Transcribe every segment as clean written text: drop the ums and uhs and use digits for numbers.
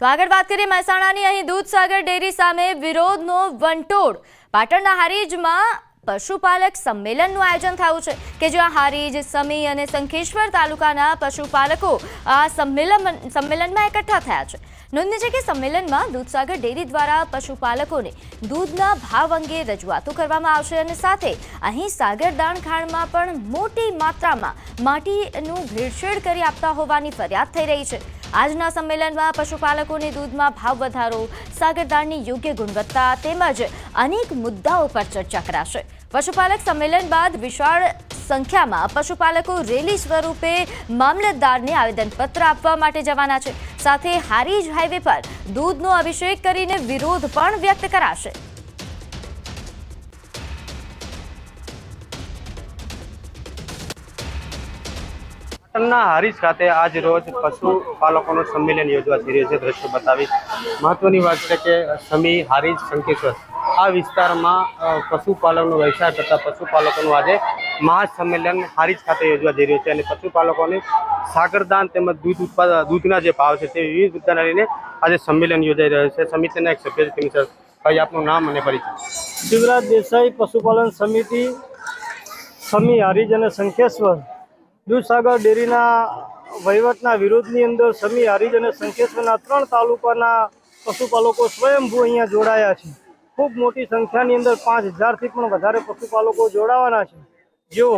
તો આગળ વાત કરીએ મહેસાણાની। અહીં દૂધસાગર ડેરી સામે વિરોધનો વંટોળ। પાટણના હારીજમાં પશુપાલક સંમેલનનું આયોજન થયું છે કે જ્યાં હારીજ, સમી અને શંખેશ્વર તાલુકાના પશુપાલકો આ સંમેલનમાં એકઠા થયા છે। નોંધનીય છે કે સંમેલનમાં દૂધસાગર ડેરી દ્વારા પશુપાલકોને દૂધના ભાવ અંગે રજૂઆતો કરવામાં આવશે અને સાથે અહીં સાગરદાણ ખાણમાં પણ મોટી માત્રામાં માટીનું ભેળસેળ કરી આપતા હોવાની ફરિયાદ થઈ રહી છે। આજના સંમેલનમાં પશુપાલકોને દૂધમાં ભાવ વધારો, સાગરદાણની યોગ્ય ગુણવત્તા તેમજ અનેક મુદ્દાઓ પર ચર્ચા કરાશે। પશુપાલક સંમેલન બાદ વિશાળ સંખ્યામાં પશુપાલકો રેલી સ્વરૂપે મામલતદારને આવેદનપત્ર આપવા માટે જવાના છે। સાથે હારીજ હાઈવે પર દૂધનો અભિષેક કરીને વિરોધ પણ વ્યક્ત કરાશે। હારીજ ખાતે આજ રોજ પશુપાલકોનું સંમેલન યોજવા જઈ રહ્યું છે। દ્રશ્યો બતાવીશ। મહત્વની વાત છે કે સમી, હારીજ, શંખેશ્વર આ વિસ્તારમાં પશુપાલનનો વ્યવસાય કરતા પશુપાલકોનું આજે મહાસંમેલન હારીજ ખાતે યોજવા જઈ રહ્યું છે અને પશુપાલકોને સાગરદાન તેમજ દૂધના જે ભાવ છે તે વિવિધ મુદ્દાને લઈને આજે સંમેલન યોજાઈ રહ્યું છે। સમિતિના એક સભ્ય છે ભાઈ, આપનું નામ અને પરિચય। શિવરાજ દેસાઈ, પશુપાલન સમિતિ સમી, હારીજ અને શંખેશ્વર દૂધસાગર ડેરીના વહીવટના વિરોધની અંદર સમી, હારીજ અને શંખેશ્વરના 3 તાલુકાના પશુપાલકો સ્વયંભૂ અહીંયા જોડાયા છે। ખૂબ મોટી સંખ્યાની અંદર 5000થી પણ વધારે પશુપાલકો જોડાવાના છે। જેઓ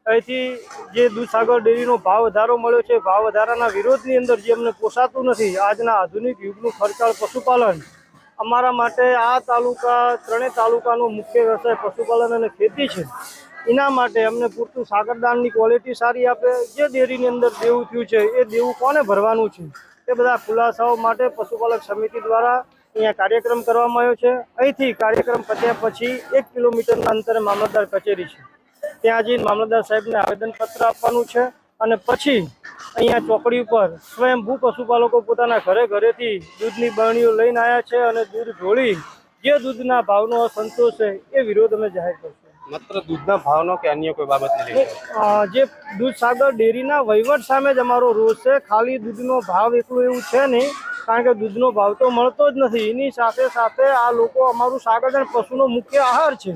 અહીંથી જે દૂધસાગર ડેરીનો ભાવ વધારો મળ્યો છે, ભાવ વધારાના વિરોધની અંદર જે અમને પોસાતું નથી, આજના આધુનિક યુગનું ખર્ચાળ પશુપાલન અમારા માટે આ તાલુકા 3 તાલુકાનો મુખ્ય વ્યવસાય પશુપાલન અને ખેતી છે। એના માટે અમને પૂરતું સાગરદાણની ક્વોલિટી સારી આપે, જે ડેરીની અંદર દેવું થયું છે એ દેવું કોને ભરવાનું છે એ બધા ખુલાસાઓ માટે પશુપાલક સમિતિ દ્વારા અહીંયા કાર્યક્રમ કરવામાં આવ્યો છે। અહીંથી કાર્યક્રમ પત્યા પછી 1 કિલોમીટરના અંતરે મામલતદાર કચેરી છે, ત્યાં જઈને મામલતદાર સાહેબને આવેદનપત્ર આપવાનું છે અને પછી અહીંયા ચોકડી ઉપર સ્વયંભૂ પશુપાલકો પોતાના ઘરેથી દૂધની બરણીઓ લઈને આવ્યા છે અને દૂધ ઢોળી જે દૂધના ભાવનો અસંતોષ છે એ વિરોધ અમે જાહેર કરશું। માત્ર દૂધના ભાવનો કે અન્ય કોઈ બાબતને લઈને જે દૂધસાગર ડેરીના વહીવટ સામે જ અમારો રોષ છે। ખાલી દૂધનો ભાવ એટલું એવું છે નહીં, કારણ કે દૂધનો ભાવ તો મળતો જ નથી। એની સાથે સાથે આ લોકો અમારું સાગરદાણ પશુનો મુખ્ય આહાર છે,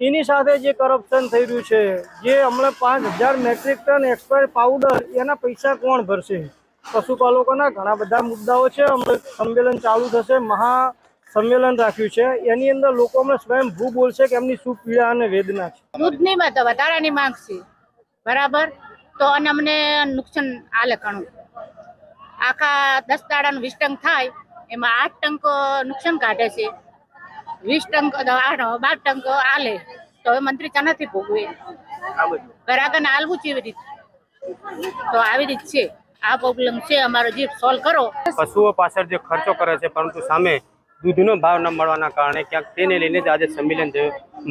એની સાથે જે કરપ્શન થઈ રહ્યું છે, જે હમણાં 5000 મેટ્રિક ટન એક્સપાયર પાવડર, એના પૈસા કોણ ભરશે? પશુપાલકોના ઘણા બધા મુદ્દાઓ છે। હમણાં સંમેલન ચાલુ થશે, સંમેલન રાખ્યું છે, એની અંદર લોકો અમને સ્વયંભૂ બોલશે કે એમની શું પીડા અને વેદના છે। દૂધની વધારાની માંગ છે, બરાબર, તો અને અમને નુકસાન આલે ઘણું। આખા 10 દાડાનું 20 ટંક થાય, એમાં 8 ટંક નુકસાન કાઢે છે, 20 ટંક 12 ટંક આલે, તો હવે મંત્રી ચાનાથી ભોગવે? ગ્રાહકને આલવું છે એવી રીતે, તો આવી રીત છે। આ પ્રોબ્લેમ છે, અમારો જે સોલ્વ કરો। પશુઓ પાછળ જે ખર્ચો કરે છે પરંતુ સામે દૂધનો ભાવ ન મળવાના કારણે ક્યાંક તેને લઈને જ આજે સંમેલન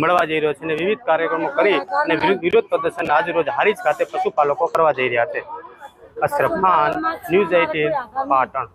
મળવા જઈ રહ્યો છે અને વિવિધ કાર્યક્રમો કરી અને વિરોધ પ્રદર્શન આજ રોજ હારીજ ખાતે પશુપાલકો કરવા જઈ રહ્યા છે। અશરફ ખાન, ન્યૂઝ 18, પાટણ।